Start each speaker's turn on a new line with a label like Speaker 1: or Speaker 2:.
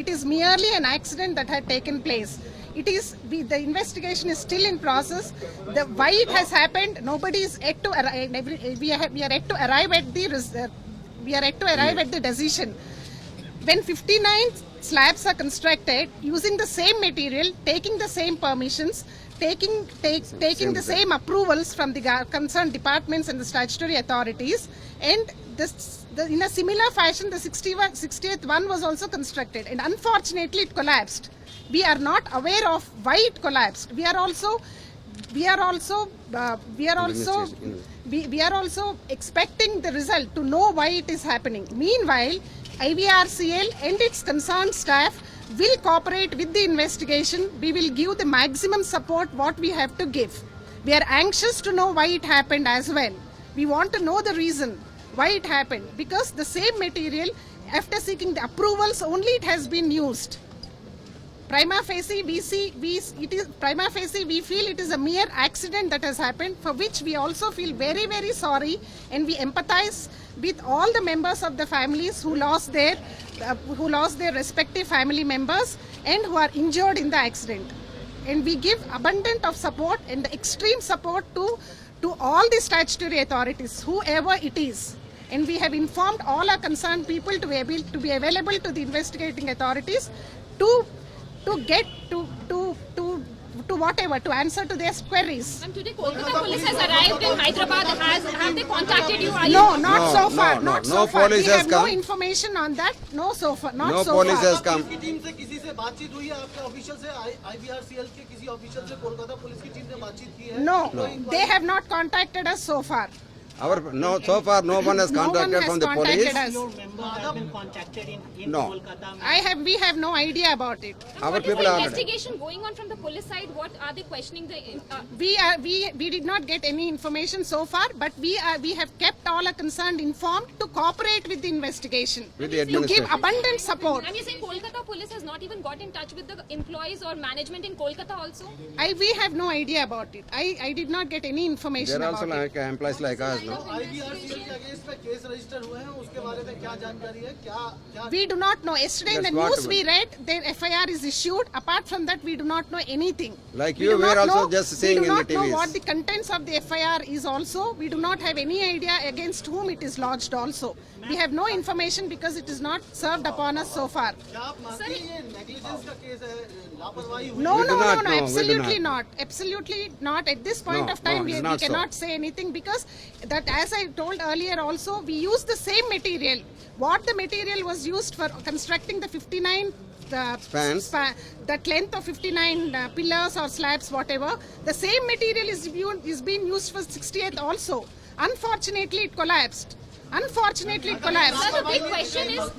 Speaker 1: is merely an accident that had taken place. The investigation is still in process. Why it has happened, nobody is yet to arrive. We are yet to arrive at the decision. When 59 slabs are constructed using the same material, taking the same permissions, taking the same approvals from the concerned departments and the statutory authorities, and in a similar fashion, the 60th one was also constructed, and unfortunately it collapsed. We are not aware of why it collapsed. We are also expecting the result to know why it is happening. Meanwhile, IVRCL and its concerned staff will cooperate with the investigation. We will give the maximum support what we have to give. We are anxious to know why it happened as well. We want to know the reason why it happened, because the same material, after seeking the approvals only, it has been used. Prima facie, we feel it is a mere accident that has happened, for which we also feel very, very sorry, and we empathize with all the members of the families who lost their respective family members and who are injured in the accident. And we give abundant of support and extreme support to all the statutory authorities, whoever it is. And we have informed all our concerned people to be available to the investigating authorities to answer to their queries.
Speaker 2: And today Kolkata police has arrived in Hyderabad. Have they contacted you?
Speaker 1: No, not so far.
Speaker 3: No police
Speaker 1: We
Speaker 3: has
Speaker 1: have
Speaker 3: come.
Speaker 1: No information on that. No, so far.
Speaker 3: No police has come.
Speaker 4: आपकी team से किसी से बातचीत हुई है? आपके official से IVRCL के किसी ऑफिशियल से कोलकाता पुलिस की टीम ने बातचीत की है?
Speaker 1: No, they have not contacted us so far.
Speaker 3: So far no one has contacted from the police.
Speaker 1: Us.
Speaker 5: Your member have been contacted in
Speaker 3: No.
Speaker 5: Kolkata.
Speaker 1: We have no idea about it.
Speaker 3: Our
Speaker 2: What is
Speaker 3: people
Speaker 2: the
Speaker 3: are
Speaker 2: investigation going on from the police side? What are they questioning the?
Speaker 1: We did not get any information so far, but we have kept all our concerned informed to cooperate with the investigation.
Speaker 3: With the
Speaker 1: To give
Speaker 3: administration.
Speaker 1: abundant support.
Speaker 2: And you're saying Kolkata police has not even got in touch with the employees or management in Kolkata also?
Speaker 1: We have no idea about it. I did not get any information
Speaker 3: There are
Speaker 1: about
Speaker 3: also
Speaker 1: it.
Speaker 3: like employees like us. No?
Speaker 4: IVRCL के against पे case register हुए हैं, उसके बारे में क्या जानकारी है? क्या
Speaker 1: We do not know. Yesterday in the
Speaker 3: That's what
Speaker 1: news we read, their FIR is issued. Apart from that, we do not know anything.
Speaker 3: Like
Speaker 1: We
Speaker 3: you
Speaker 1: do
Speaker 3: were
Speaker 1: not
Speaker 3: also
Speaker 1: know-
Speaker 3: just seeing in the
Speaker 1: We do not know
Speaker 3: TVs.
Speaker 1: what the contents of the FIR is also. We do not have any idea against whom it is lodged also. We have no information because it is not served upon us so far.
Speaker 4: क्या आप मानते हैं ये negligence का case है, लापरवाही हुई?
Speaker 1: No,
Speaker 3: We do
Speaker 1: no,
Speaker 3: not
Speaker 1: no, no,
Speaker 3: know. We do
Speaker 1: absolutely
Speaker 3: not.
Speaker 1: not. Absolutely not. At this point
Speaker 3: No,
Speaker 1: of time,
Speaker 3: no,
Speaker 1: we
Speaker 3: it's not so.
Speaker 1: cannot say anything, because that, as I told earlier also, we use the same material. What the material was used for constructing the 59
Speaker 3: Spans.
Speaker 1: that length of 59 pillars or slabs, whatever, the same material is being used for 60th also. Unfortunately, it collapsed.
Speaker 2: Sir, the big question is